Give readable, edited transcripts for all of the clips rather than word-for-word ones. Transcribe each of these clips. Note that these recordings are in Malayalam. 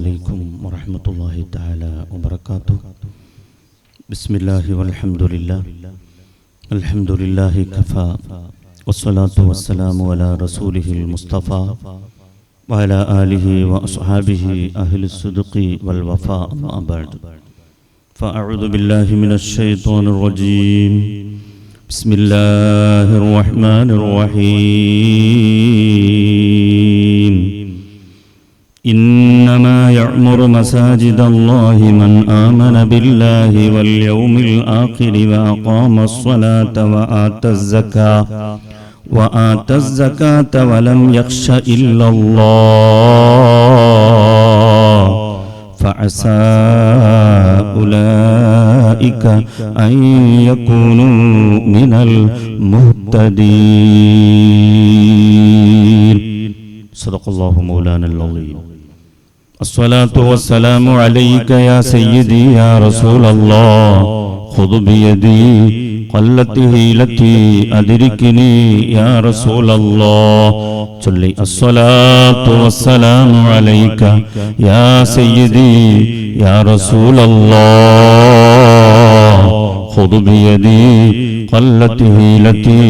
عليكم ورحمة الله تعالى وبركاته. بسم الله والحمد لله. الحمد لله كفى والصلاة والسلام على رسوله المصطفى وعلى آله وأصحابه أهل الصدق والوفاء. أما بعد فأعوذ بالله من الشيطان الرجيم. بسم الله الرحمن الرحيم. إنما يعمر مساجد الله من آمن بالله واليوم الآخر وأقام الصلاة وآتى الزكاة ولم يخش إلا الله فعسى أولئك أن يكونوا من المهتدين. صدق الله مولانا العظيم. الصلاة والسلام عليك يا سيدي يا رسول الله. خذ بيدي قلت هيلتي أدركني يا رسول الله. صلي الصلاة والسلام عليك يا سيدي يا رسول الله. خذ بيدي قلت هيلتي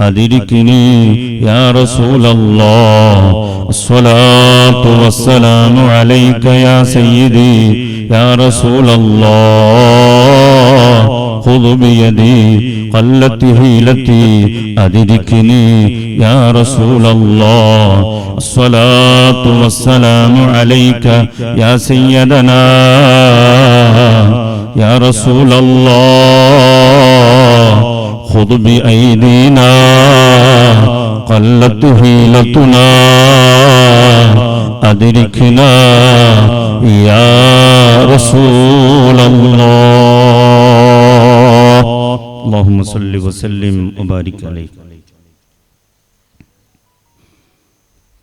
أدركني يا رسول الله. الصلاة والسلام عليك يا سيدي يا رسول الله. خذ بيدي قلت هيلتي أدركني يا رسول الله. الصلاة والسلام عليك يا سيدنا يا رسول الله. خذ بأيدينا قلت هيلتنا أدركنا يا رسول الله. اللهم صل وسلم وبارك عليه.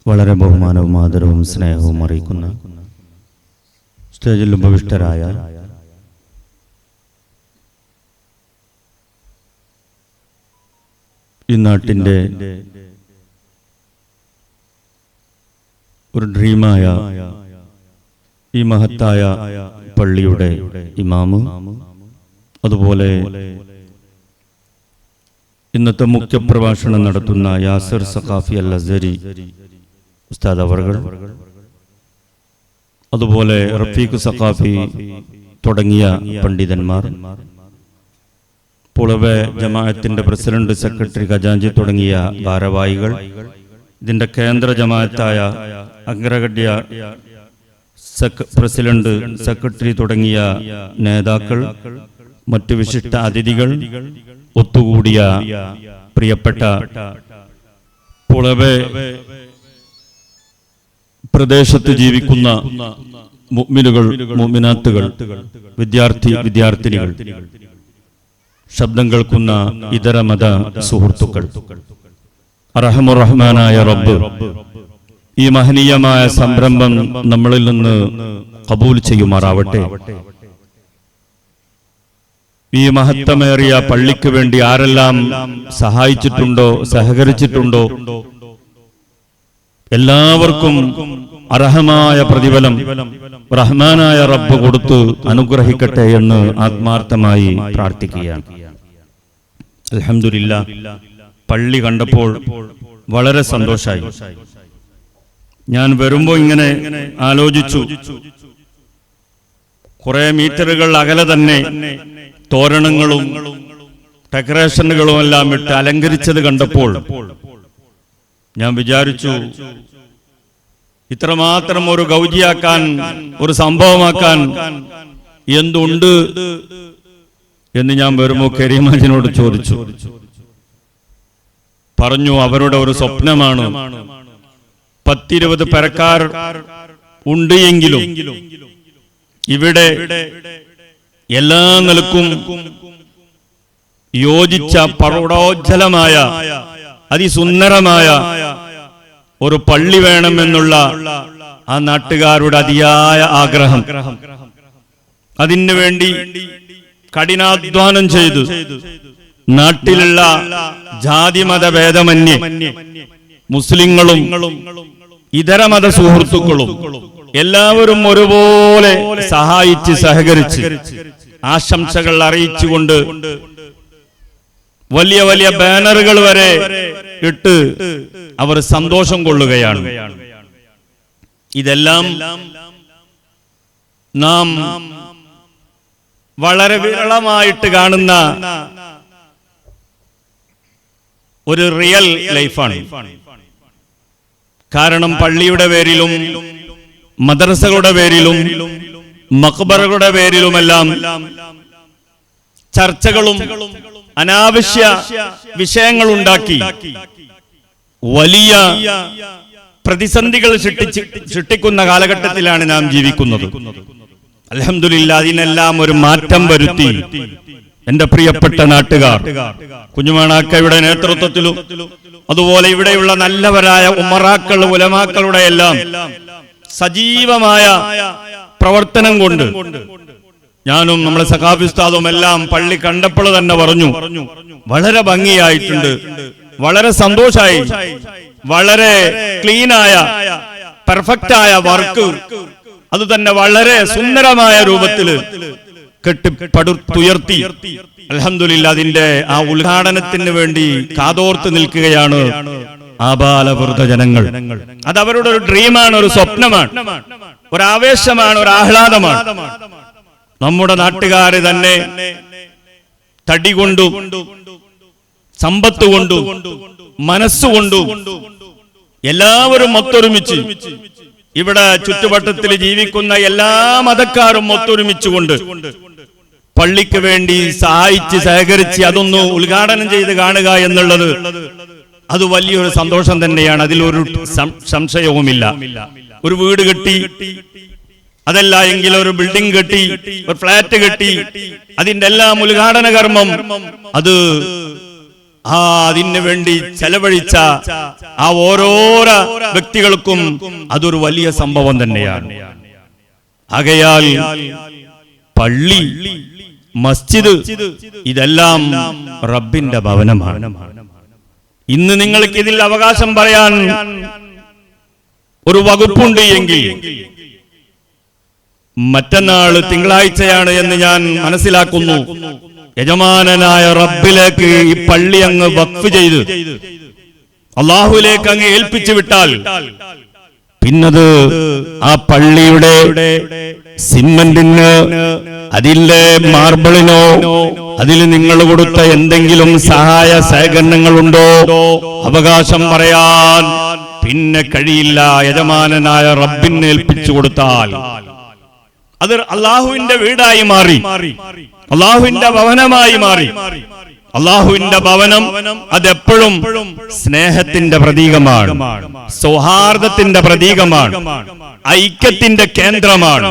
വളരെ ബഹുമാനവും ആദരവും സ്നേഹവും അറിയിക്കുന്ന സ്റ്റേജിൽ ഉപവിഷ്ടരായ ഈ നാട്ടിൻ്റെ ഒരു ഡ്രീമായ ഈ മഹത്തായ പള്ളിയുടെ ഇമാമ്, അതുപോലെ ഇന്നത്തെ മുഖ്യപ്രഭാഷണം നടത്തുന്ന യാസിർ സഖാഫി അൽ അസ്ഹരി ഉസ്താദ് അവർകൾ, അതുപോലെ റഫീഖ് സഖാഫി തുടങ്ങിയ പണ്ഡിതന്മാർ, പുളവെ ജമാഅത്തിന്റെ പ്രസിഡന്റ്, സെക്രട്ടറി, ഖജാൻജി തുടങ്ങിയ ഭാരവാഹികൾ, ഇതിന്റെ കേന്ദ്ര ജമാഅത്തായ അഗ്രഗണ്യ പ്രസിഡന്റ്, സെക്രട്ടറി തുടങ്ങിയ നേതാക്കൾ, മറ്റു വിശിഷ്ട അതിഥികൾ, ഒത്തുകൂടിയ പ്രിയപ്പെട്ട പുളവെ പ്രദേശത്ത് ജീവിക്കുന്ന മുഅ്മിനുകൾ, മുഅ്മിനാത്തുകൾ, വിദ്യാർത്ഥിനികൾ, ശബ്ദം കേൾക്കുന്ന ഇതര മത സുഹൃത്തുക്കൾ, അർഹമുർ റഹ്മാനായ റബ്ബ് ഈ മഹനീയമായ സംരംഭം നമ്മളിൽ നിന്ന് ഖബൂൽ ചെയ്യുമാറാവട്ടെ. ഈ മഹത്തമേറിയ പള്ളിക്ക് വേണ്ടി ആരെല്ലാം സഹായിച്ചിട്ടുണ്ടോ, സഹകരിച്ചിട്ടുണ്ടോ, എല്ലാവർക്കും അർഹമായ പ്രതിഫലം റഹ്മാനായ റബ്ബ് കൊടുത്ത് അനുഗ്രഹിക്കട്ടെ എന്ന് ആത്മാർത്ഥമായി പ്രാർത്ഥിക്കുകയാണ്. അൽഹംദുലില്ലാ, പള്ളി കണ്ടപ്പോൾ വളരെ സന്തോഷമായി. ഞാൻ വരുമ്പോൾ ഇങ്ങനെ ആലോചിച്ചു, കുറെ മീറ്ററുകൾ അകലെ തന്നെ തോരണങ്ങളും ഡെക്കറേഷനുകളും എല്ലാം ഇട്ട് അലങ്കരിച്ചത് കണ്ടപ്പോൾ ഞാൻ വിചാരിച്ചു, ഇത്രമാത്രം ഒരു ഗൗജിയാക്കാൻ, ഒരു സംഭവമാക്കാൻ എന്തുണ്ട് എന്ന് ഞാൻ വരുമ്പോൾ കരീമാജിനോട് ചോദിച്ചു. പറഞ്ഞു, അവരുടെ ഒരു സ്വപ്നമാണ് 10-20 പെരക്കാർ ഉണ്ട് എങ്കിലും ഇവിടെ എല്ലാ നിലക്കും യോജിച്ച പ്രൗഢോജ്ജലമായ അതിസുന്ദരമായ ഒരു പള്ളി വേണമെന്നുള്ള ആ നാട്ടുകാരുടെ അതിയായ ആഗ്രഹം. അതിനു വേണ്ടി കഠിനാധ്വാനം ചെയ്തു നാട്ടിലുള്ള ജാതിമതഭേദമന്യേ മുസ്ലിങ്ങളും ഇതര മത സുഹൃത്തുക്കളും എല്ലാവരും ഒരുപോലെ സഹായിച്ച് സഹകരിച്ച് ആശംസകൾ അറിയിച്ചുകൊണ്ട് വലിയ വലിയ ബാനറുകൾ വരെ ഇട്ട് അവർ സന്തോഷം കൊള്ളുകയാണ്. ഇതെല്ലാം നാം വളരെ വിരളമായിട്ട് കാണുന്ന ഒരു റിയൽ ലൈഫാണ്. കാരണം പള്ളിയുടെ പേരിലും മദ്രസകളുടെ പേരിലും മഖ്ബറകളുടെ പേരിലുമെല്ലാം ചർച്ചകളും അനാവശ്യ വിഷയങ്ങൾ ഉണ്ടാക്കി വലിയ പ്രതിസന്ധികൾ സൃഷ്ടിക്കുന്ന കാലഘട്ടത്തിലാണ് നാം ജീവിക്കുന്നത്. അൽഹംദുലില്ലാ, അതിനെല്ലാം ഒരു മാറ്റം വരുത്തി എന്റെ പ്രിയപ്പെട്ട നാട്ടുകാർ, കുഞ്ഞുമാണാക്കയുടെ നേതൃത്വത്തിലും അതുപോലെ ഇവിടെയുള്ള നല്ലവരായ ഉമറാക്കൾ ഉലമാക്കളുടെ എല്ലാം സജീവമായ പ്രവർത്തനം കൊണ്ട് ഞാനും നമ്മളെ സഖാഫി ഉസ്താദും എല്ലാം പള്ളി കണ്ടപ്പോൾ തന്നെ പറഞ്ഞു, വളരെ ഭംഗിയായിട്ടുണ്ട്, വളരെ സന്തോഷായി, വളരെ ക്ലീനായ പെർഫെക്റ്റായ വർക്ക്, അത് തന്നെ വളരെ സുന്ദരമായ രൂപത്തില് കെട്ടിപ്പടുത്തുയർത്തി. അൽഹംദുലില്ലാ, അതിന്റെ ആ ഉദ്ഘാടനത്തിന് വേണ്ടി കാതോർത്ത് നിൽക്കുകയാണ് ആബാലവൃദ്ധ ജനങ്ങൾ. അത് അവരുടെ ഒരു ഡ്രീമാണ്, ഒരു സ്വപ്നമാണ്, ഒരു ആവേശമാണ്, ഒരു ആഹ്ലാദമാണ്. നമ്മുടെ നാട്ടുകാര് തന്നെ തടി കൊണ്ടും സമ്പത്ത് കൊണ്ടും മനസ്സുകൊണ്ടും എല്ലാവരും ഒത്തൊരുമിച്ച്, ഇവിടെ ചുറ്റുവട്ടത്തിൽ ജീവിക്കുന്ന എല്ലാ മതക്കാരും ഒത്തൊരുമിച്ചുകൊണ്ട് പള്ളിക്ക് വേണ്ടി സഹായിച്ച് സഹകരിച്ച് അതൊന്ന് ഉദ്ഘാടനം ചെയ്ത് കാണുക എന്നുള്ളത് അത് വലിയൊരു സന്തോഷം തന്നെയാണ്. അതിലൊരു സംശയവുമില്ല. ഒരു വീട് കെട്ടി, അതല്ല എങ്കിൽ ഒരു ബിൽഡിംഗ് കെട്ടി, ഒരു ഫ്ലാറ്റ് കെട്ടി, അതിന്റെ എല്ലാം ഉദ്ഘാടന കർമ്മം അത് അതിനു വേണ്ടി ചെലവഴിച്ച ആ ഓരോരോ വ്യക്തികൾക്കും അതൊരു വലിയ സംഭവം തന്നെയാണ്. ആകയാൽ പള്ളി, മസ്ജിദ് ഇതെല്ലാം റബ്ബിന്റെ ഭവനമാണ്. ഇന്ന് നിങ്ങൾക്ക് ഇതിൽ അവകാശം പറയാൻ ഒരു വകുപ്പുണ്ട് എങ്കിൽ മറ്റന്നാൾ തിങ്കളാഴ്ചയാണ് എന്ന് ഞാൻ മനസ്സിലാക്കുന്നു. യജമാനനായ റബ്ബിലേക്ക് ഈ പള്ളി അങ്ങ് വഖഫ് ചെയ്ത് അല്ലാഹുവിലേക്ക് അങ്ങ് ഏൽപ്പിച്ചു വിട്ടാൽ പിന്നത് ആ പള്ളിയുടെ സിമന്റിന്, അതിലെ മാർബിളിനോ, അതിൽ നിങ്ങൾ കൊടുത്ത എന്തെങ്കിലും സഹായ സഹകരണങ്ങളുണ്ടോ അവകാശം പറയാൻ പിന്നെ കഴിയില്ല. യജമാനനായ റബ്ബിനെ ഏൽപ്പിച്ചു കൊടുത്താൽ അത് അല്ലാഹുവിന്റെ വീടായി മാറി, അല്ലാഹുവിന്റെ ഭവനമായി മാറി. അല്ലാഹുവിന്റെ ഭവനം അതെപ്പോഴും സ്നേഹത്തിന്റെ പ്രതീകമാണ്, സൗഹാർദ്ദത്തിന്റെ പ്രതീകമാണ്, ഐക്യത്തിന്റെ കേന്ദ്രമാണ്.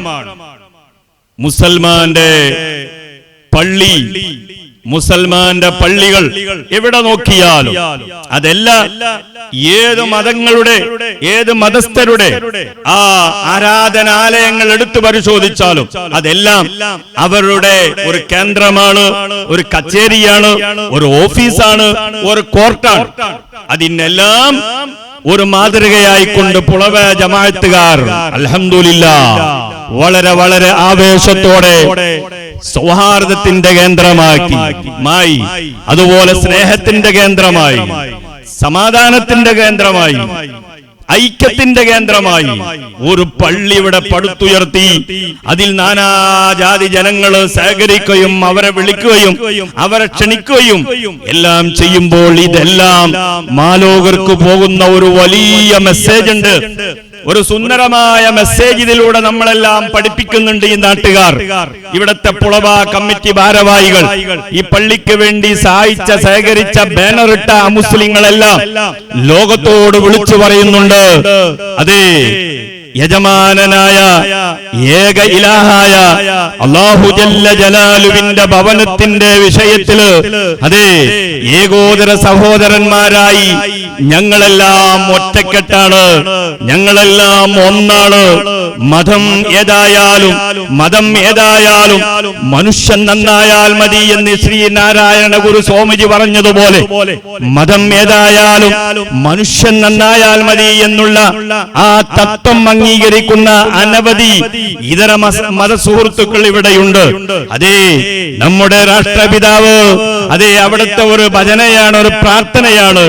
മുസൽമാന്റെ പള്ളി, മുസൽമാന്റെ പള്ളികൾ എവിടെ നോക്കിയാലും അതെല്ലാം ഏത് മതങ്ങളുടെ, ഏത് മതസ്ഥരുടെ ആ ആരാധനാലയങ്ങൾ എടുത്തു പരിശോധിച്ചാലും അതെല്ലാം അവരുടെ ഒരു കേന്ദ്രമാണ്, ഒരു കച്ചേരിയാണ്, ഒരു ഓഫീസാണ്, ഒരു കോർട്ടാണ്. അതിനെല്ലാം ഒരു മാതൃകയായിക്കൊണ്ട് പുളവ ജമാഅത്തുകാർ അൽഹംദുലില്ലാ വളരെ വളരെ ആവേശത്തോടെ സൗഹാർദ്ദത്തിന്റെ കേന്ദ്രമാക്കി മായി, അതുപോലെ സ്നേഹത്തിന്റെ കേന്ദ്രമായി, സമാധാനത്തിന്റെ കേന്ദ്രമായി, ഐക്യത്തിന്റെ കേന്ദ്രമായി ഒരു പള്ളി ഇവിടെ പടുത്തുയർത്തി അതിൽ നാനാജാതി ജനങ്ങൾ സഹകരിക്കുകയും അവരെ വിളിക്കുകയും അവരെ ക്ഷണിക്കുകയും എല്ലാം ചെയ്യുമ്പോൾ ഇതെല്ലാം മാലോകർക്ക് പോകുന്ന ഒരു വലിയ മെസ്സേജ് ഉണ്ട്, ഒരു സുന്ദരമായ മെസ്സേജ് ഇതിലൂടെ നമ്മളെല്ലാം പഠിപ്പിക്കുന്നുണ്ട്. ഈ നാട്ടുകാർ, ഇവിടത്തെ പുളവ കമ്മിറ്റി ഭാരവാഹികൾ, ഈ പള്ളിക്ക് വേണ്ടി സഹായിച്ച സഹകരിച്ച ബാനറിട്ട മുസ്ലിങ്ങളെല്ലാം ലോകത്തോട് വിളിച്ചു പറയുന്നുണ്ട്, അതെ യജമാനനായ ഏക ഇലാഹായ അല്ലാഹു ജല്ല ജലാലുവിന്റെ ഭവനത്തിന്റെ വിഷയത്തില് അതെ ഏകോദര സഹോദരന്മാരായി ഞങ്ങളെല്ലാം ഒറ്റക്കെട്ടാണ്, ഞങ്ങളെല്ലാം ഒന്നാണ്. മതം ഏതായാലും മനുഷ്യൻ നന്നായാൽ മതി എന്ന് ശ്രീനാരായണ ഗുരു സ്വാമിജി പറഞ്ഞതുപോലെ മതം ഏതായാലും മനുഷ്യൻ നന്നായാൽ മതി എന്നുള്ള ആ തത്വം അംഗീകരിക്കുന്ന അനവധി ഇതര മതസുഹൃത്തുക്കൾ ഇവിടെയുണ്ട്. അതേ നമ്മുടെ രാഷ്ട്രപിതാവ്, അതേ അവിടുത്തെ ഒരു ഭജനയാണ്, ഒരു പ്രാർത്ഥനയാണ്.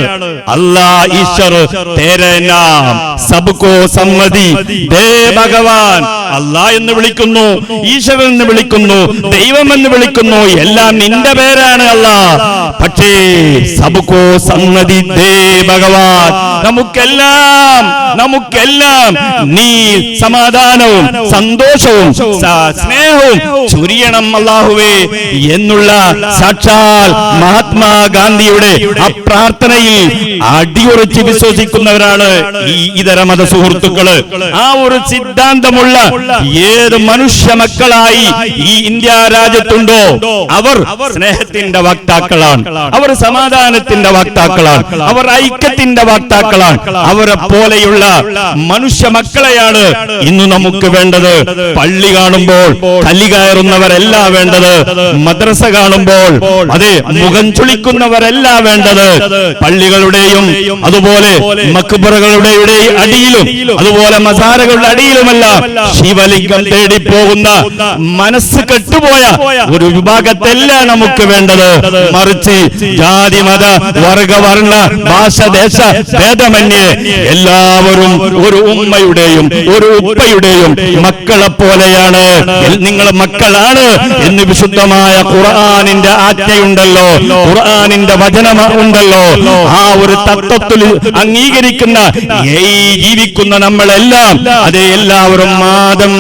അല്ലാ ഈശ്വർ തേരെ നാം സബ്കോ സമ്മതി ദേ ഭഗവാൻ. അല്ലാ എന്ന് വിളിക്കുന്നു, ഈശ്വരൻ എന്ന് വിളിക്കുന്നു, ദൈവം എന്ന് വിളിക്കുന്നു, എല്ലാം നിന്റെ പേരാണ് അല്ലാ. പക്ഷേ സബ്കോ സമ്മതി ദേ ഭഗവാൻ, നമുക്കെല്ലാം നീ സമാധാനവും സന്തോഷവും സ്നേഹവും ചൊരിയണം അല്ലാഹുവേ എന്നുള്ള സാക്ഷാൽ മഹാത്മാഗാന്ധിയുടെ ആ പ്രാർത്ഥനയിൽ അടിയുറച്ച് വിശ്വസിക്കുന്നവരാണ് ഈ ഇതര മത സുഹൃത്തുക്കള്. ആ ഒരു സിദ്ധാന്തമുള്ള ഏത് മനുഷ്യ മക്കളായി ഈ ഇന്ത്യ രാജ്യത്തുണ്ടോ അവർ സ്നേഹത്തിന്റെ വക്താക്കളാണ്, അവർ സമാധാനത്തിന്റെ വക്താക്കളാണ്, അവർ ഐക്യത്തിന്റെ വക്താക്കളാണ്. അവരെ പോലെയുള്ള മനുഷ്യ മക്കളെയാണ് ഇന്ന് നമുക്ക് വേണ്ടത്. പള്ളി കാണുമ്പോൾ കലി കയറുന്നവരല്ല വേണ്ടത്, മദ്രസ കാണുമ്പോൾ അതെ മുഖം ചുളിക്കുന്നവരല്ല വേണ്ടത്. പള്ളികളുടെയും അതുപോലെ മക്ബറകളുടെ അടിയിലും അതുപോലെ മസാരകളുടെ അടിയിലുമല്ല ശിവലിംഗം തേടി പോകുന്ന മനസ്സ് കെട്ടുപോയ ഒരു വിഭാഗത്തല്ല നമുക്ക് വേണ്ടത്. മറിച്ച് ജാതി മത വർഗ വർണ്ണ ഭാഷ ദേശ ഭേദമന്യേ എല്ലാവരും ഒരു ഉമ്മയുടെയും ഒരു ഉപ്പയുടെയും മക്കളെ പോലെയാണ്. നിങ്ങൾ മക്കളാണ് എന്ന് വിശുദ്ധമായ ഖുർആനിന്റെ ആജ്ഞയുണ്ടല്ലോ, ഖുർആനിന്റെ വചനം ഉണ്ടല്ലോ. ആ ഒരു തത്വത്തിൽ അംഗീകരിക്കുന്ന ജീവിക്കുന്ന നമ്മളെല്ലാം അതേ എല്ലാവരും ആദം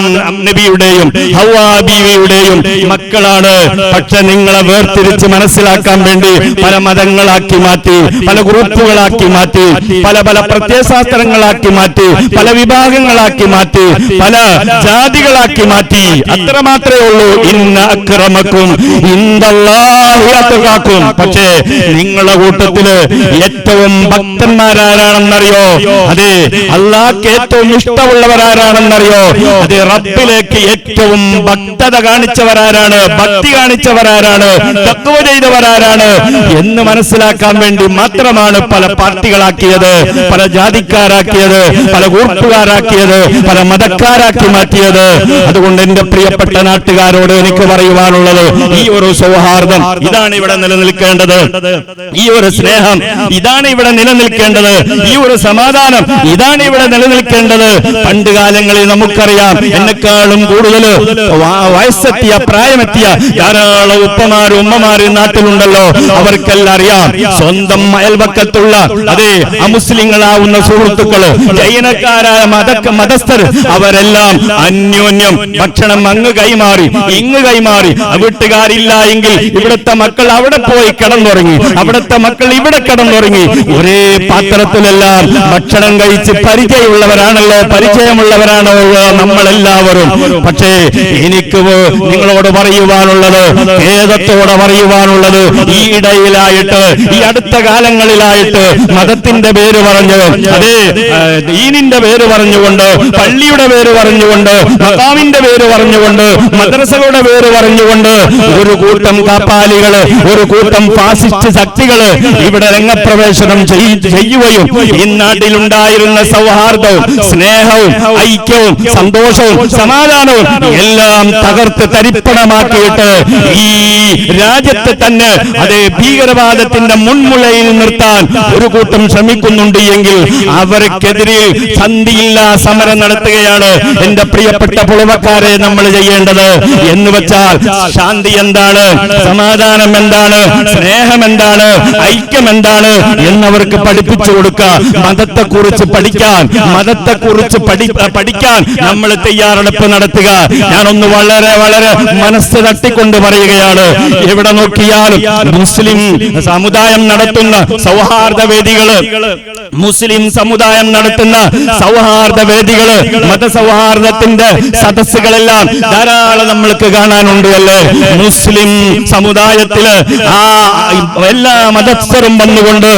നബിയുടെയും ഹവ്വാ ബീവിയുടെയും മക്കളാണ്. പക്ഷെ നിങ്ങളെ വേർതിരിച്ച് മനസ്സിലാക്കാൻ വേണ്ടി പല മതങ്ങളാക്കി മാറ്റി, പല ഗ്രൂപ്പുകളാക്കി മാറ്റി, പല പ്രത്യയശാസ്ത്രങ്ങളാക്കി മാറ്റി, പല വിഭാഗങ്ങളാക്കി മാറ്റി, പല ജാതികളാക്കി മാറ്റി. അത്ര മാത്രമേ ഉള്ളൂ. ഇന്ന അക്രമക്കും ഇൻദല്ലാഹി അത്ഖാക്കും. പക്ഷേ നിങ്ങളുടെ കൂട്ടത്തില് ഏറ്റവും ഭക്തന്മാരാരാണെന്നറിയോ? അതെ അല്ലാഹ്ക്ക് ഏറ്റവും ഇഷ്ടമുള്ളവരാരാണെന്നറിയോ? അതെ റബ്ബിലേക്ക് ഏറ്റവും ഭക്തത കാണിച്ചവരാരാണ്, ഭക്തി കാണിച്ചവരാരാണ്, തഖ്വ ചെയ്തവരാരാണ് എന്ന് മനസ്സിലാക്കാൻ വേണ്ടി മാത്രമാണ് പല പാർട്ടികളാക്കിയത്, പല ജാതിക്കാരാക്കിയത്, പല ഗ്രൂപ്പുകാരാക്കിയത്, പല മതക്കാരാക്കി മാറ്റിയത്. അതുകൊണ്ട് എന്റെ പ്രിയപ്പെട്ട നാട്ടുകാരോട് എനിക്ക് പറയുവാനുള്ളത്, ഈ ഒരു സൗഹാർദ്ദം ഇതാണ് ഇവിടെ നിലനിൽക്കേണ്ടത്, ഈ ഒരു സ്നേഹം ഇതാണ് ഇവിടെ നിലനിൽക്കേണ്ടത്, ഈ ഒരു സമാധാനം ഇതാണ് ഇവിടെ നിലനിൽക്കേണ്ടത്. പണ്ട് കാലങ്ങളിൽ നമുക്കറിയാം, എന്നെക്കാളും കൂടുതൽ വയസ്സെത്തിയ പ്രായമെത്തിയ ധാരാളം ഉപ്പമാരും ഉമ്മമാരും നാട്ടിലുണ്ടല്ലോ. അവർക്കെല്ലാം അറിയാം സ്വന്തം അയൽവക്കത്തുള്ള അതേ അമുസ്ലിങ്ങളാവുന്ന സുഹൃത്തുക്കള്, ജൈനക്കാരായ മതസ്ഥർ അവരെല്ലാം അന്യോന്യം ഭക്ഷണം അങ്ങ് കൈമാറി ഇങ്ങ് കൈമാറി. വീട്ടുകാരില്ല എങ്കിൽ ഇവിടുത്തെ മക്കൾ അവിടെ പോയി കിടന്നുറങ്ങി, അവിടുത്തെ മക്കൾ ഇവിടെ കിടന്നുറങ്ങി. ഒരേ പാത്രത്തിലെല്ലാം ഭക്ഷണം കഴിച്ച് പരിചയമുള്ളവരാണോ നമ്മളെല്ലാവരും. പക്ഷേ എനിക്ക് നിങ്ങളോട് പറയുവാനുള്ളത്, ഖേദത്തോടെ പറയുവാനുള്ളത്, ഈ ഇടയിലായിട്ട് ഈ അടുത്ത കാലങ്ങളിലായിട്ട് മതത്തിന്റെ പേര് പറഞ്ഞ് അതേ ദീനിന്റെ പേര് പറഞ്ഞുകൊണ്ട്, പള്ളിയുടെ പേര് പറഞ്ഞുകൊണ്ട്, മഖാമിന്റെ പേര് പറഞ്ഞുകൊണ്ട്, മദ്രസകളുടെ പേര് പറഞ്ഞുകൊണ്ട് ഒരു കൂട്ടം കാപ്പാലികള്, ഒരു കൂട്ടം ഫാസിസ്റ്റ് ശക്തികള് ഇവിടെ രംഗപ്രവേശനം ചെയ്യുകയും ഈ നാട്ടിലുണ്ടായിരുന്ന സൗഹാർദ്ദവും സ്നേഹവും ഐക്യവും സന്തോഷവും സമാധാനവും എല്ലാം തകർത്ത് തരിപ്പണമാക്കിയിട്ട് ഈ രാജ്യത്തെ തന്നെ അതേ ഭീകരവാദത്തിന്റെ മുൻമുളയിൽ നിർത്താൻ ഒരു കൂട്ടം ശ്രമിക്കുന്നുണ്ട് എങ്കിൽ അവർക്കെതിരെ സന്ധിയില്ലാ സമരം നടത്തുകയാണ് എന്റെ പ്രിയപ്പെട്ട പുളവക്കാരെ നമ്മൾ ചെയ്യേണ്ടത്. എന്ന് വെച്ചാൽ ശാന്തി എന്താണ്, സമാധാനം എന്താണ്, സ്നേഹം എന്താണ്, ഐക്യം എന്താണ് എന്നവർക്ക് പഠിപ്പിച്ചു കൊടുക്കുക. മതത്തെക്കുറിച്ച് പഠിക്കാൻ നമ്മൾ തയ്യാറെടുപ്പ് നടത്തുക. ഞാനൊന്ന് വളരെ മനസ്സ് തട്ടിക്കൊണ്ട് പറയുകയാണ്, എവിടെ നോക്കിയാലും മുസ്ലിം സമുദായം നടത്തുന്ന സൗഹാർദ്ദ വേദികള് മുസ്ലിം സമുദായം നടത്തുന്ന സൗഹാർദ്ദ വേദികള്, മതസൗഹാർദ്ദത്തിന്റെ സദസ്സുകളെല്ലാം ധാരാളം നമ്മൾക്ക് കാണാനുണ്ട് അല്ലേ? മുസ്ലിം സമുദായത്തില് എല്ലാ മതസ്ഥരും വന്നുകൊണ്ട്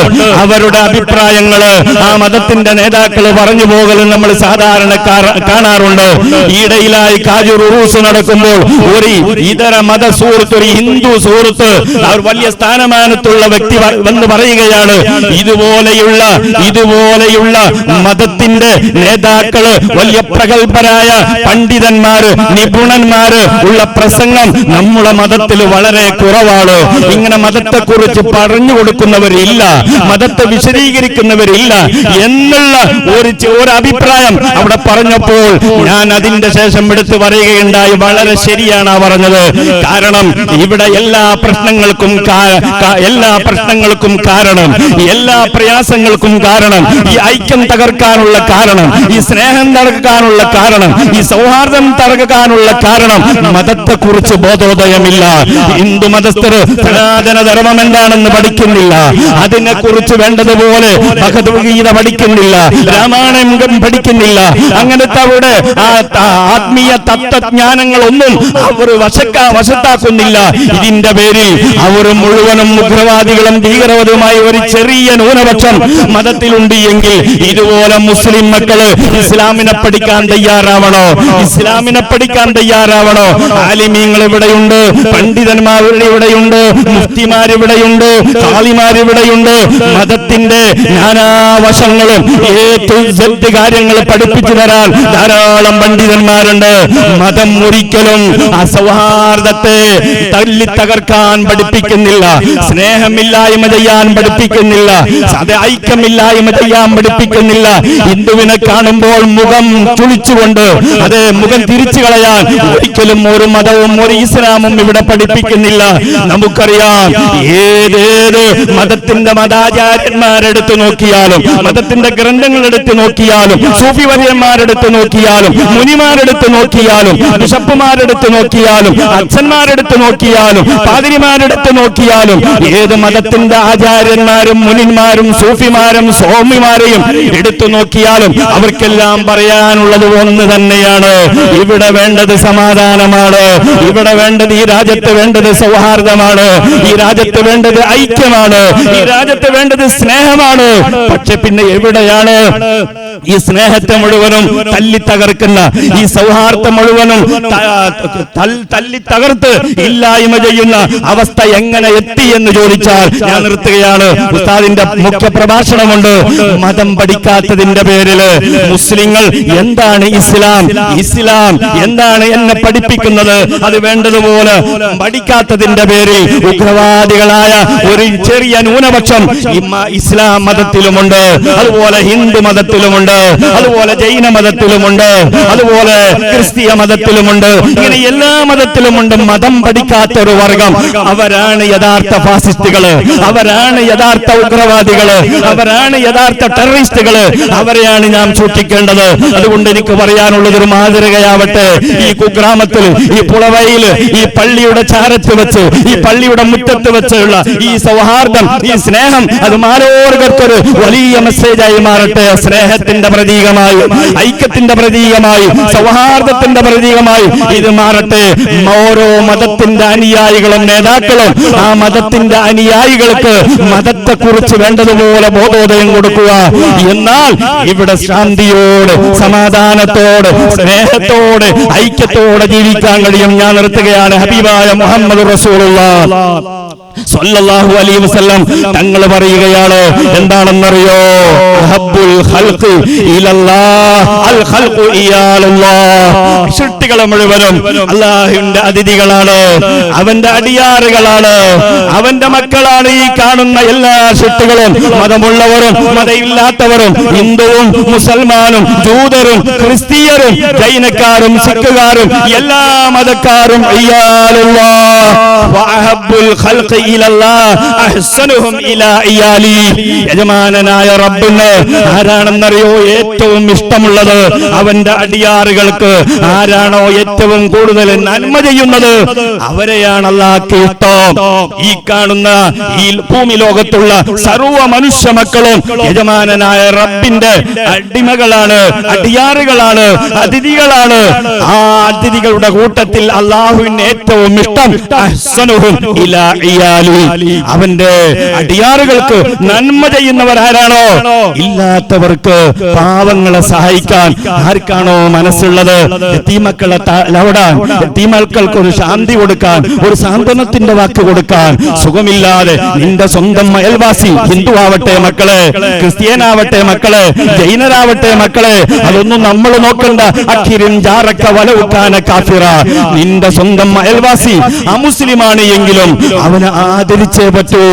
അവരുടെ അഭിപ്രായങ്ങള് ആ മതത്തിന്റെ നേതാക്കള് പറഞ്ഞു പോകലും നമ്മൾ സാധാരണ കാണാറുണ്ട്. ഈയിടയിലായി കാജൂർ ഉറൂസ് നടക്കുമ്പോൾ ഒരു ഇതര മത സുഹൃത്ത്, ഒരു ഹിന്ദു സുഹൃത്ത്, അവർ വലിയ സ്ഥാനമാനത്തുള്ള വ്യക്തി വന്ന് പറയുകയാണ്, ഇതുപോലെയുള്ള മതത്തിന്റെ നേതാക്കള്, വലിയ പ്രഗത്ഭരായ പണ്ഡിതന്മാര്, നിപുണന്മാര് ഉള്ള പ്രസംഗം നമ്മുടെ മതത്തിൽ വളരെ കുറവാണ്. ഇങ്ങനെ മതത്തെക്കുറിച്ച് പറഞ്ഞു കൊടുക്കുന്നവരില്ല, മതത്തെ വിശദീകരിക്കുന്നവരില്ല എന്നുള്ള ഒരു അഭിപ്രായം അവിടെ പറഞ്ഞപ്പോൾ ഞാൻ അതിന്റെ ശേഷം എടുത്തു പറയുകയുണ്ടായി. വളരെ ശരിയാണ് പറഞ്ഞത്. കാരണം ഇവിടെ എല്ലാ പ്രശ്നങ്ങൾക്കും കാരണം, എല്ലാ പ്രയാസങ്ങൾക്കും കാരണം, ഈ ഐക്യം തകർക്കാനുള്ള കാരണം, ഈ സ്നേഹം തകർക്കാനുള്ള കാരണം, ഈ സൗഹാർദ്ദം തകർക്കാനുള്ള കാരണം മതത്തെക്കുറിച്ച് ബോധോദയമില്ല. ഹിന്ദു മതസ്ഥർ സനാതന ധർമ്മം എന്താണെന്ന് പഠിക്കുന്നില്ല, അതിനെക്കുറിച്ച് വേണ്ടതുപോലെ ഭഗവത്ഗീത പഠിക്കുന്നില്ല, രാമായണം പഠിക്കുന്നില്ല. അങ്ങനത്തെ അവിടെ ആത്മീയ തത്വജ്ഞാനങ്ങളൊന്നും അവർ വശത്താക്കുന്നില്ല. ഇതിന്റെ പേരിൽ അവർ മുഴുവനും ഉഗ്രവാദികളും ഭീകരവാദവുമായി ഒരു ചെറിയ ന്യൂനപക്ഷം മതത്തിലുണ്ട് എങ്കിൽ ഇതുപോലെ മുസ്ലിം മക്കള് ഇസ്ലാമിനെ പഠിക്കാൻ തയ്യാറാവണോ? ഇസ്ലാമിനെ പഠിക്കാൻ തയ്യാറാവണോ? ആലിമീങ്ങൾ ഇവിടെയുണ്ട്, പണ്ഡിതന്മാർ ഇവിടെയുണ്ട്, മുഫ്തിമാരിവിടെയുണ്ട്, ഖാളിമാരിവിടെയുണ്ട്. മതത്തിന്റെ നാനാവശങ്ങളും കാര്യങ്ങൾ പഠിപ്പിച്ചു തരാൻ ധാരാളം പണ്ഡിതന്മാരുണ്ട്. മതം ഒരിക്കലും അസൗഹാർദ്ദത്തെ തല്ലി തകർക്കാൻ പഠിപ്പിക്കുന്നില്ല, സ്നേഹമില്ലായ്മ ചെയ്യാൻ പഠിപ്പിക്കുന്നില്ല, ഐക്യമില്ലായ്മ ചെയ്യാൻ പഠിപ്പിക്കുന്നില്ല. ഹിന്ദുവിനെ കാണുമ്പോൾ മുഖം ചുളിച്ചുകൊണ്ട് അതേ മുഖം തിരിച്ചു കളയാൻ ഒരിക്കലും ഒരു മതവും ഒരു ഇസ്ലാമും ഇവിടെ പഠിപ്പിക്കുന്നില്ല. നമുക്കറിയാം, ഏതേത് മതത്തിന്റെ മതാചാര്യന്മാരെടുത്ത് നോക്കിയാലും, മതത്തിന്റെ ഗ്രന്ഥങ്ങൾ എടുത്ത് നോക്കിയാലും, സൂഫി വര്യന്മാരെടുത്ത് നോക്കിയാലും, മുനിമാരെടുത്ത് നോക്കിയാലും, ബിഷപ്പുമാരെടുത്ത് നോക്കിയാലും, അച്ഛന്മാരെടുത്ത് നോക്കിയാലും, പാതിരിമാരെടുത്ത് നോക്കിയാലും, ഏത് മതത്തിന്റെ ആചാര്യന്മാരും മുനിന്മാരും സൂഫിമാരും സ്വാമിമാരെയും എടുത്തു നോക്കിയാലും അവർക്കെല്ലാം പറയാനുള്ളത് ഒന്ന് തന്നെയാണ്: ഇവിടെ വേണ്ടത് സമാധാനമാണ്, ഇവിടെ വേണ്ടത്, ഈ രാജ്യത്ത് വേണ്ടത് സൗഹാർദ്ദമാണ്, ഈ രാജ്യത്ത് വേണ്ടത് ഐക്യമാണ്, ഈ രാജ്യത്ത് വേണ്ടത് സ്നേഹമാണ്. പക്ഷെ പിന്നെ എവിടെയാണ് ഈ സ്നേഹത്തെ മുഴുവനും തല്ലി തകർക്കുന്ന, ഈ സൗഹാർദ്ദം മുഴുവനും തല്ലി തകർത്ത് ഇല്ലായ്മ ചെയ്യുന്ന അവസ്ഥ എങ്ങനെ എത്തി എന്ന് ചോദിച്ചാൽ ഞാൻ നിർത്തുകയാണ്. ഉസ്താദിന്റെ മുഖ്യ പ്രഭാഷണമുണ്ട്. മതം പഠിക്കാത്തതിന്റെ പേരില് മുസ്ലിങ്ങൾ എന്താണ് ഇസ്ലാം, ഇസ്ലാം എന്താണ് എന്നെ പഠിപ്പിക്കുന്നത്, അത് വേണ്ടതുപോലെ പഠിക്കാത്തതിന്റെ പേരിൽ ഉഗ്രവാദികളായ ഒരു ചെറിയ ന്യൂനപക്ഷം ഇസ്ലാം മതത്തിലുമുണ്ട്, അതുപോലെ ഹിന്ദു മതത്തിലുമുണ്ട്, അതുപോലെ ജൈന മതത്തിലുമുണ്ട്, അതുപോലെ ക്രിസ്തീയ മതത്തിലുമുണ്ട്. ഇങ്ങനെ എല്ലാ മതത്തിലുമുണ്ട് മതം പഠിക്കാത്ത ഒരു വർഗം. അവരാണ് യഥാർത്ഥ ഫാസിസ്റ്റുകള്, അവരാണ് യഥാർത്ഥ ഉഗ്രവാദികള്, അവരാണ് യഥാർത്ഥ ടെററിസ്റ്റുകള്. അവരെയാണ് നാം സൂക്ഷിക്കേണ്ടത്. അതുകൊണ്ട് എനിക്ക് പറയാനുള്ളത് ഒരു മാതൃകയാവട്ടെ. ഈ കുഗ്രാമത്തിൽ, ഈ പുളവയില്, ഈ പള്ളിയുടെ ചാരത്ത് വെച്ച്, ഈ പള്ളിയുടെ മുറ്റത്ത് വെച്ചുള്ള ഈ സൗഹാർദ്ദം, ഈ സ്നേഹം, അത് മാലോകർക്കൊരു വലിയ മെസ്സേജായി മാറട്ടെ. സ്നേഹത്തിന്റെ പ്രതീകമായി, ഐക്യത്തിന്റെ പ്രതീകമായി, സൗഹാർദ്ദത്തിന്റെ പ്രതീകമായി ഇത് മാറട്ടെ. ഓരോ മതത്തിന്റെ അനുയായികളും നേതാക്കളും ആ മതത്തിന്റെ അനുയായികൾക്ക് മതത്തെക്കുറിച്ച് വേണ്ടതുപോലെ ബോധോദയം കൊടുക്കുക. എന്നാൽ ഇവിടെ ശാന്തിയോടെ, സമാധാനത്തോടെ, സ്നേഹത്തോടെ, ഐക്യത്തോടെ ജീവിക്കാൻ കഴിയും. ഞാൻ നിർത്തുകയാണ്. ഹബീബായ മുഹമ്മദ് റസൂലുള്ളാഹ് സ്വല്ലല്ലാഹു അലൈഹി വസല്ലം തങ്ങൾ പറയുകയാണ്, എന്താണെന്നറിയോ? അഹബ്ബുൽ ഖൽഖി ഇലല്ലാഹ് അൽ ഖൽഖു ഇയാലുല്ലാഹ്. സൃഷ്ടികളെ മുഴുവനും അല്ലാഹുവിന്റെ അതിഥികളാണ്, അവന്റെ അടിയാറുകളാണ്, അവന്റെ മക്കളാണ്. ഈ കാണുന്ന എല്ലാ സൃഷ്ടികളും, മതമുള്ളവരും മതമില്ലാത്തവരും, ഹിന്ദുവും മുസൽമാനും ജൂതരും ക്രിസ്തീയരും ജൈനക്കാരും സിഖുകാരും എല്ലാ മതക്കാരും ഇയാലുല്ലാഹ് വഅഹബ്ബുൽ ഖൽഖി ഇലല്ലാഹ് അഹ്സനുഹും ഇലാ ഇയാലി. യജമാനനായ റബ്ബിനെ ആരാണെന്നറിയോ? ഏറ്റവും ഇഷ്ടമുള്ളത്, അവന്റെ അടിയാറുകൾക്ക് ആരാണോ ഏറ്റവും കൂടുതൽ നന്മ ചെയ്യുന്നത് അവരെയാണ് അല്ലാഹുക്ക് ഇഷ്ടം. ഈ കാണുന്ന ഈ ഭൂമി ലോകത്തുള്ള സർവ്വ മനുഷ്യ മക്കളും യജമാനനായ റബ്ബിന്റെ അടിമകളാണ്, അടിയാറുകളാണ്, അതിഥികളാണ്. ആ അതിഥികളുടെ കൂട്ടത്തിൽ അല്ലാഹുവിന് ഏറ്റവും ഇഷ്ടം അഹ്സനുഹും ഇലാ ഇയാലി, അവന്റെ അടിയാറുകൾക്ക് നന്മ ചെയ്യുന്നവരാരാണോ, ഇല്ലാത്തവർക്ക് പാവങ്ങളെ സഹായിക്കാൻ ആർക്കാണോ മനസ്സുള്ളത്, യതീമക്കളെ ലൗടാൻ, യതീമക്കൾക്ക് ഒരു ശാന്തി കൊടുക്കാൻ, ഒരു സാന്ത്വനത്തിന്റെ വാക്ക് കൊടുക്കാൻ, സുഖമില്ലാതെ നിന്റെ സ്വന്തം അയൽവാസി, ഹിന്ദു ആവട്ടെ മക്കളെ, ക്രിസ്ത്യനാവട്ടെ മക്കളെ, ജൈനരാവട്ടെ മക്കളെ, അതൊന്നും നമ്മൾ നോക്കണ്ട. അഖിരിൻ ജാറക വലൗകാന കാഫിറ, നിന്റെ സ്വന്തം അയൽവാസി അമുസ്ലിമാണ് എങ്കിലും അവനെ ആദരിച്ചേ പറ്റൂ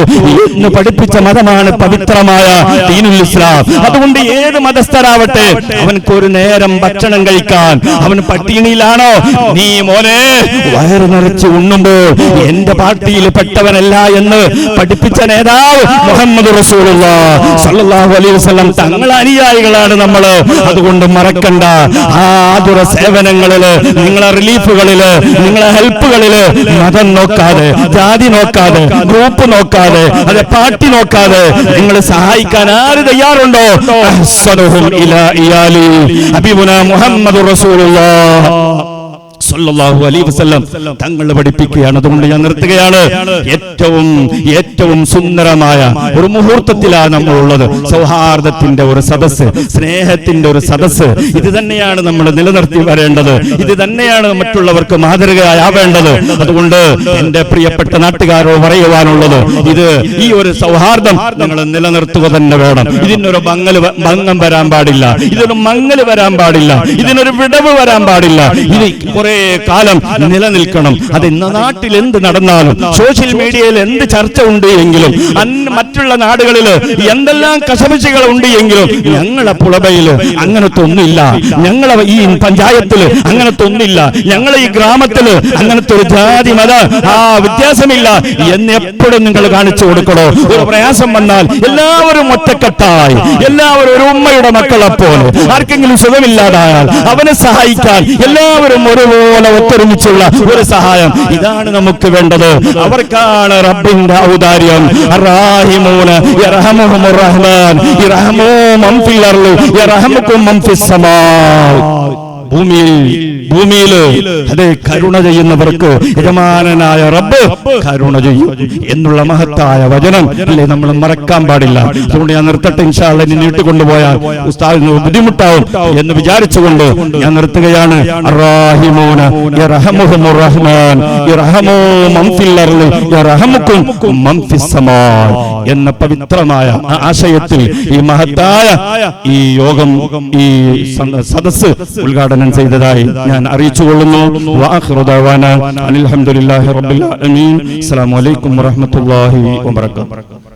എന്ന് പഠിപ്പിച്ച മതമാണ് പവിത്രമായ ദീനുൽ ഇസ്ലാം. അതുകൊണ്ട് ഏത് മതസ്ഥരാവട്ടെ അവൻക്കൊരു നേരം ഭക്ഷണം കഴിക്കാൻ, അവൻ പട്ടിണിയിലാണോ, നീ മോനെ വയറ് നിറച്ച് ഉണ്ണുമ്പോൾ എന്റെ പാർട്ടിയിൽ പെട്ടവനല്ല എന്ന് പഠിപ്പിച്ച നേതാവ് മുഹമ്മദ് റസൂലുള്ളാഹി സ്വല്ലല്ലാഹു അലൈഹി വസല്ലം തങ്ങളെ അനുയായികളാണ് നമ്മൾ. അതുകൊണ്ട് മറക്കണ്ട, ആ ആതുര സേവനങ്ങളില്, നിങ്ങളെ റിലീഫുകളില്, നിങ്ങളെ ഹെൽപ്പുകളില് മതം നോക്കാതെ, ജാതി നോക്കാതെ, ഗ്രൂപ്പ് നോക്കാതെ, അതെ പാർട്ടി നോക്കാതെ നിങ്ങൾ സഹായിക്കാൻ ആര് തയ്യാറുണ്ടോ, അഹ്സനുഹും ഇലാ ഇയാലി ഹബീബുനാ മുഹമ്മദ് റസൂലുള്ളാഹി സല്ലല്ലാഹു അലൈഹി വസല്ലം തങ്ങൾ പഠിപ്പിക്കുകയാണ്. അതുകൊണ്ട് ഞാൻ നിർത്തുകയാണ്. ഏറ്റവും സുന്ദരമായ ഒരു മുഹൂർത്തത്തിലാണ് നമ്മൾ ഉള്ളത്. സൗഹാർദ്ദത്തിന്റെ ഒരു സദസ്സ്, സ്നേഹത്തിന്റെ ഒരു സദസ്സ്. ഇത് തന്നെയാണ് നമ്മൾ നിലനിർത്തി വരേണ്ടത്. ഇത് തന്നെയാണ് മറ്റുള്ളവർക്ക് മാതൃകയാവേണ്ടത്. അതുകൊണ്ട് എന്റെ പ്രിയപ്പെട്ട നാട്ടുകാരോട് പറയുവാനുള്ളത്, ഈ ഒരു സൗഹാർദ്ദം നിങ്ങൾ നിലനിർത്തുക തന്നെ വേണം. ഇതിനൊരു ഭംഗം വരാൻ പാടില്ല, ഇതിനൊരു മങ്ങല് വരാൻ പാടില്ല, ഇതിനൊരു വിടവ് വരാൻ പാടില്ല. ഇത് കുറെ കാലം നിലനിൽക്കണം. അത് ഇന്ന നാട്ടിൽ എന്ത് നടന്നാലും, സോഷ്യൽ മീഡിയയിൽ എന്ത് ചർച്ച ഉണ്ട് എങ്കിലും, മറ്റുള്ള നാടുകളിൽ എന്തെല്ലാം കശപിശകൾ ഉണ്ട് എങ്കിലും ഞങ്ങളെ പുളബയില് അങ്ങനത്തെ ഒന്നുമില്ല, ഞങ്ങളെ ഈ പഞ്ചായത്തില് അങ്ങനത്തെ ഒന്നില്ല, ഞങ്ങളെ ഈ ഗ്രാമത്തില് അങ്ങനത്തെ ഒരു ജാതി മത വ്യത്യാസമില്ല എന്ന് എപ്പോഴും നിങ്ങൾ കാണിച്ചു കൊടുക്കണോ. ഒരു പ്രയാസം വന്നാൽ എല്ലാവരും ഒറ്റക്കെട്ടായി, എല്ലാവരും ഒരു ഉമ്മയുടെ മക്കളെപ്പോലെ, ആർക്കെങ്കിലും സുഖമില്ലാതായാൽ അവനെ സഹായിക്കാൻ എല്ലാവരും ഒരുപോലെ ഒത്തൊരുമിച്ചുള്ള ഒരു സഹായം, ഇതാണ് നമുക്ക് വേണ്ടത്. അവർക്കാണ് റബ്ബിന്റെ ഔദാര്യം. അർറാഹിമൂന യർഹമുഹുർ റഹ്മാൻ യർഹമു മൻ ഫിൽ അർളി യർഹമുകും മൻ ഫിസ് സമാ. ഭൂമിയിൽ അതെ കരുണ ചെയ്യുന്നവർക്ക് യജമാനനായ റബ്ബ് കരുണ ചെയ്യും എന്നുള്ള മഹത്തായ വചനം അല്ലേ നമ്മൾ മറക്കാൻ പാടില്ല. അതുകൊണ്ട് ഞാൻ നിർത്തട്ടെ. ഇൻഷാ അല്ലാഹ് ഇനി നീട്ടിക്കൊണ്ടുപോയാൽ ഉസ്താദിന് ബുദ്ധിമുട്ടാവും എന്ന് വിചാരിച്ചുകൊണ്ട് ഞാൻ നിർത്തുകയാണ്. അർറാഹിമൂന യർഹമുഹുർ റഹ്മാൻ യർഹമു മൻ ഫിൽ അർളി യർഹമുകും മൻ ഫിസ് സമാ എന്ന പവിത്രമായ ആശയത്തിൽ ഈ മഹത്തായ ഈ യോഗം, ഈ സദസ്സ് ഉദ്ഘാടനം ചെയ്തതായി ഞാൻ അറിയിച്ചുകൊള്ളുന്നു. വആഖിറു ദഅവാനാ അൽഹംദുലില്ലാഹി റബ്ബിൽ ആലമീൻ. അസ്സലാമു അലൈക്കും വറഹ്മത്തുള്ളാഹി വബറകാതുഹു.